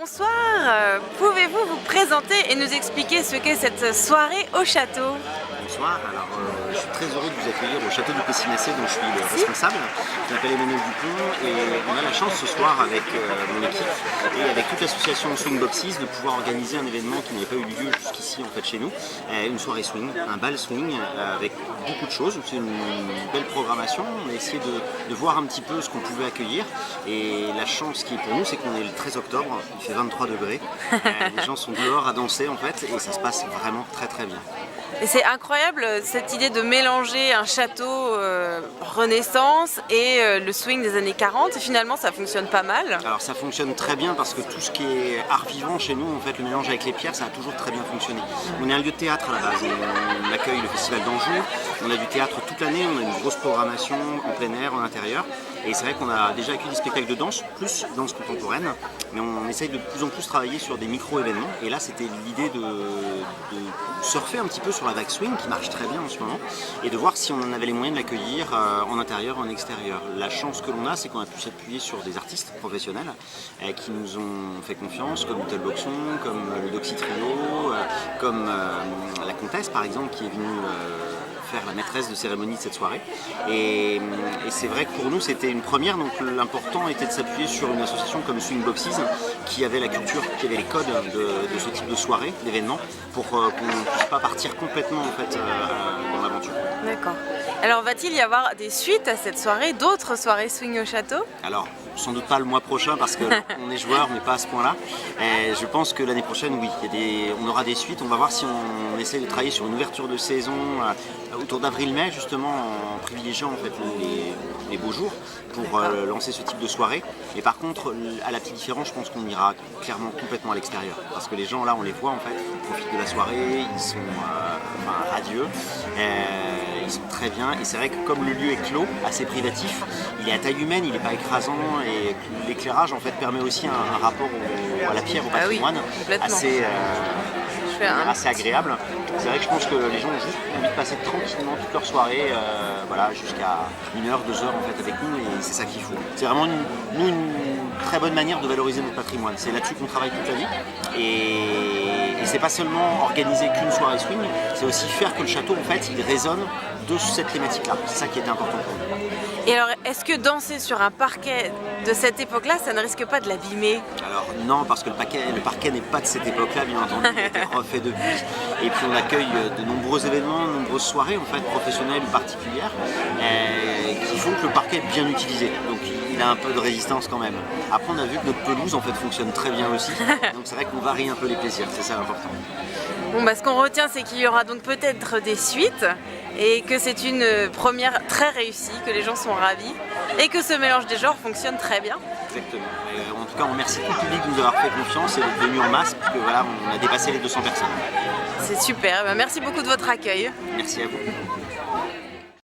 bonsoir. Pouvez-vous vous présenter et nous expliquer ce qu'est cette soirée au château? Bonsoir, alors je suis très heureux de vous accueillir au château du Pessinacé dont je suis le responsable. Je m'appelle Emmanuel Dupont et on a la chance ce soir avec mon équipe et avec toute l'association Swing Boxes de pouvoir organiser un événement qui n'avait pas eu lieu jusqu'ici en fait chez nous, une soirée swing, un bal swing avec beaucoup de choses. C'est une belle programmation, on a essayé de voir un petit peu ce qu'on pouvait accueillir et la chance qui est pour nous c'est qu'on est le 13 octobre, il fait 23 degrés, les gens sont dehors à danser en fait et ça se passe vraiment très très bien. Et c'est incroyable cette idée de mélanger un château Renaissance et le swing des années 40 et finalement ça fonctionne pas mal. Alors ça fonctionne très bien parce que tout ce qui est art vivant chez nous, en fait le mélange avec les pierres ça a toujours très bien fonctionné. On est un lieu de théâtre à la base, on accueille le festival d'Anjou, on a du théâtre toute l'année, on a une grosse programmation en plein air, en intérieur. Et c'est vrai qu'on a déjà accueilli des spectacles de danse, plus danse contemporaine, mais on essaye de plus en plus travailler sur des micro-événements. Et là, c'était l'idée de surfer un petit peu sur la vague swing, qui marche très bien en ce moment, et de voir si on en avait les moyens de l'accueillir en intérieur, en extérieur. La chance que l'on a, c'est qu'on a pu s'appuyer sur des artistes professionnels qui nous ont fait confiance, comme Little Boxon, comme le Doxy Trio, comme la Comtesse, par exemple, qui est venue faire la maîtresse de cérémonie de cette soirée et c'est vrai que pour nous c'était une première, donc l'important était de s'appuyer sur une association comme Swing Boxes qui avait la culture, qui avait les codes de ce type de soirée, d'événement, pour qu'on ne puisse pas partir complètement en fait dans l'aventure. D'accord. Alors va-t-il y avoir des suites à cette soirée, d'autres soirées swing au château? Alors sans doute pas le mois prochain parce qu'on est joueur mais pas à ce point là. Je pense que l'année prochaine oui, on aura des suites, on va voir si on essaie de travailler sur une ouverture de saison autour d'avril-mai justement en privilégiant en fait les beaux jours pour lancer ce type de soirée. Et par contre à la petite différence je pense qu'on ira clairement complètement à l'extérieur parce que les gens là on les voit en fait, ils profitent de la soirée, ils sont radieux. Ils sont très bien et c'est vrai que comme le lieu est clos, assez privatif, il est à taille humaine, il n'est pas écrasant et l'éclairage en fait permet aussi un rapport à la pierre, au patrimoine assez agréable. C'est vrai que je pense que les gens ont juste envie de passer tranquillement toute leur soirée, voilà, jusqu'à 1 heure, 2 heures en fait avec nous et c'est ça qu'il faut. C'est vraiment une très bonne manière de valoriser notre patrimoine. C'est là-dessus qu'on travaille toute la vie et c'est pas seulement organiser qu'une soirée swing, c'est aussi faire que le château en fait il résonne de cette thématique-là. C'est ça qui était important pour nous. Et alors, est-ce que danser sur un parquet de cette époque-là, ça ne risque pas de l'abîmer? Alors non, parce que le parquet n'est pas de cette époque-là, bien entendu, il a été refait depuis. Et puis on accueille de nombreux événements, de nombreuses soirées en fait, professionnelles ou particulières, qui font que le parquet est bien utilisé. Donc il a un peu de résistance quand même. Après on a vu que notre pelouse en fait fonctionne très bien aussi. Donc c'est vrai qu'on varie un peu les plaisirs, c'est ça l'important. Bon, bah, ce qu'on retient, c'est qu'il y aura donc peut-être des suites et que c'est une première très réussie, que les gens sont ravis et que ce mélange des genres fonctionne très bien. Exactement. En tout cas, on remercie tout le public de nous avoir fait confiance et d'être venu en masse parce que voilà, on a dépassé les 200 personnes. C'est super. Bah, merci beaucoup de votre accueil. Merci à vous.